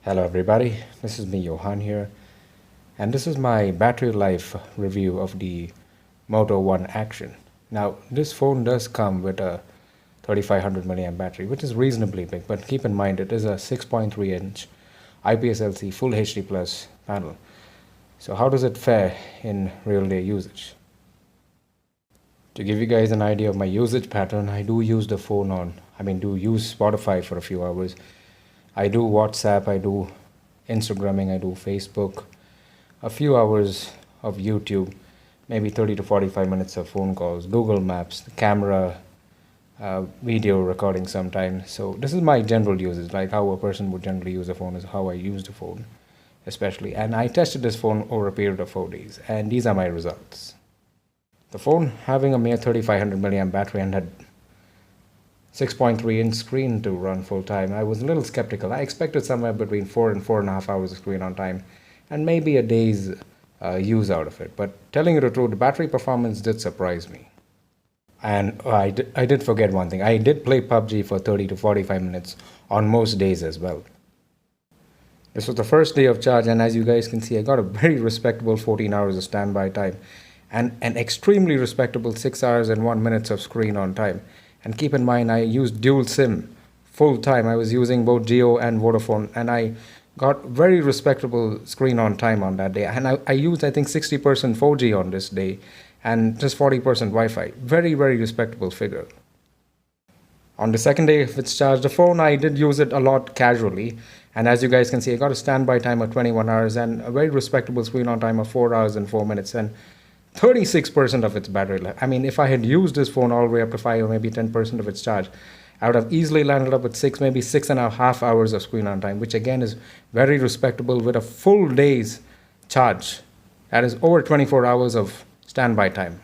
Hello everybody, this is me Johan here, and this is my battery life review of the Moto One Action. Now this phone does come with a 3500 milliamp battery, which is reasonably big, but keep in mind it is a 6.3-inch IPS-LC Full HD Plus panel. So how does it fare in real day usage? To give you guys an idea of my usage pattern, I do use the phone do use Spotify for a few hours. I do WhatsApp, I do Instagramming, I do Facebook, a few hours of YouTube, maybe 30 to 45 minutes of phone calls, Google Maps, the camera, video recording sometimes. So this is my general usage, like how a person would generally use a phone is how I use the phone, especially. And I tested this phone over a period of 4 days, and these are my results. The phone having a mere 3500 milliamp battery and had 6.3-inch screen to run full time, I was a little skeptical. I expected somewhere between 4 and 4.5 hours of screen on time and maybe a day's use out of it. But telling you the truth, the battery performance did surprise me. And I did forget one thing. I did play PUBG for 30 to 45 minutes on most days as well. This was the first day of charge, and as you guys can see, I got a very respectable 14 hours of standby time and an extremely respectable 6 hours and 1 minute of screen on time. And keep in mind, I used dual SIM full time. I was using both Geo and Vodafone, and I got very respectable screen on time on that day. And I used, I think, 60% 4G on this day and just 40% Wi-Fi. Very, very respectable figure. On the second day of its charge, the phone, I did use it a lot casually. And as you guys can see, I got a standby time of 21 hours and a very respectable screen on time of 4 hours and 4 minutes. And 36% of its battery life. I mean, if I had used this phone all the way up to 5 or maybe 10% of its charge, I would have easily landed up with 6, maybe 6.5 hours of screen on time, which again is very respectable with a full day's charge. That is over 24 hours of standby time.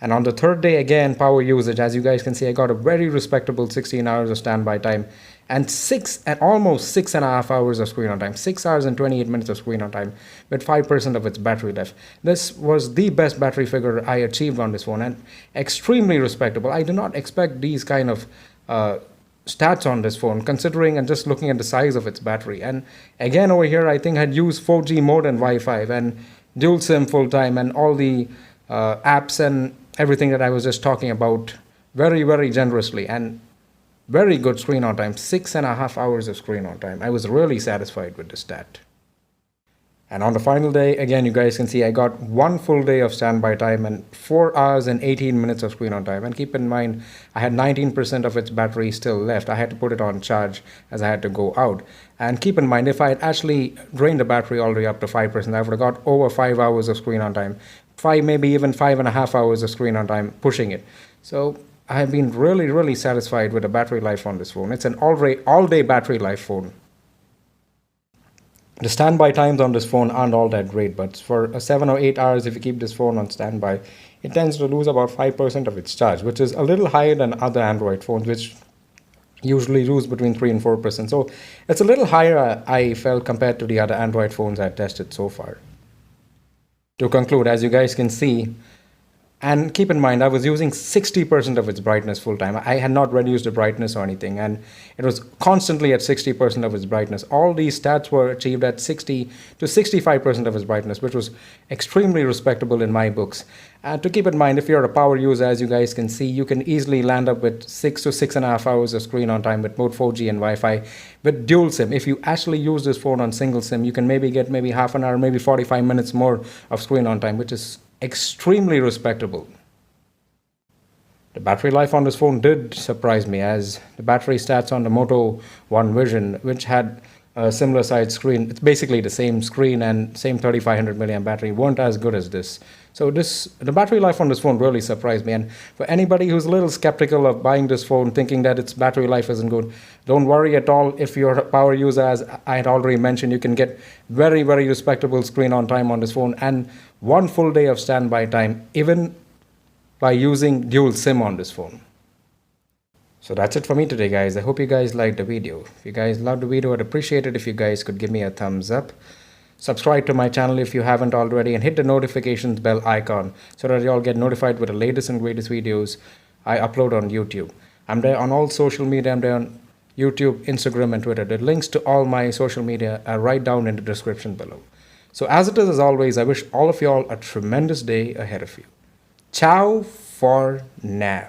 And on the third day, again, power usage, as you guys can see, I got a very respectable 16 hours of standby time and almost 6.5 hours of screen on time, 6 hours and 28 minutes of screen on time with 5% of its battery left. This was the best battery figure I achieved on this phone and extremely respectable. I do not expect these kind of stats on this phone, considering and just looking at the size of its battery. And again, over here, I think I had used 4G more than Wi-Fi and dual SIM full time and all the apps and everything that I was just talking about very, very generously, and very good screen on time, 6.5 hours of screen on time. I was really satisfied with the stat. And on the final day, again, you guys can see I got 1 full day of standby time and 4 hours and 18 minutes of screen on time. And keep in mind, I had 19% of its battery still left. I had to put it on charge as I had to go out. And keep in mind, if I had actually drained the battery all the way up to 5%, I would have got over 5 hours of screen on time. 5, maybe even 5.5 hours of screen on time pushing it. So I have been really, really satisfied with the battery life on this phone. It's an all-day battery life phone. The standby times on this phone aren't all that great, but for 7 or 8 hours, if you keep this phone on standby, it tends to lose about 5% of its charge, which is a little higher than other Android phones, which usually lose between 3 and 4%. So it's a little higher, I felt, compared to the other Android phones I've tested so far. To conclude, as you guys can see, and keep in mind, I was using 60% of its brightness full time. I had not reduced the brightness or anything, and it was constantly at 60% of its brightness. All these stats were achieved at 60 to 65% of its brightness, which was extremely respectable in my books. And to keep in mind, if you're a power user, as you guys can see, you can easily land up with 6 to 6.5 hours of screen on time with both 4G and Wi-Fi. With dual SIM, if you actually use this phone on single SIM, you can get half an hour, maybe 45 minutes more of screen on time, which is extremely respectable. The battery life on this phone did surprise me, as the battery stats on the Moto One Vision, which had a similar size screen, it's basically the same screen and same 3500 milliamp battery, weren't as good as this. So the battery life on this phone really surprised me. And for anybody who's a little skeptical of buying this phone, thinking that its battery life isn't good, don't worry at all. If you're a power user, as I had already mentioned, you can get very, very respectable screen on time on this phone and 1 full day of standby time, even by using dual SIM on this phone. So that's it for me today, guys. I hope you guys liked the video. If you guys loved the video, I'd appreciate it if you guys could give me a thumbs up. Subscribe to my channel if you haven't already, and hit the notifications bell icon so that you all get notified with the latest and greatest videos I upload on YouTube. I'm there on all social media. I'm there on YouTube, Instagram, and Twitter. The links to all my social media are right down in the description below. So, as it is, as always, I wish all of you all a tremendous day ahead of you. Ciao for now.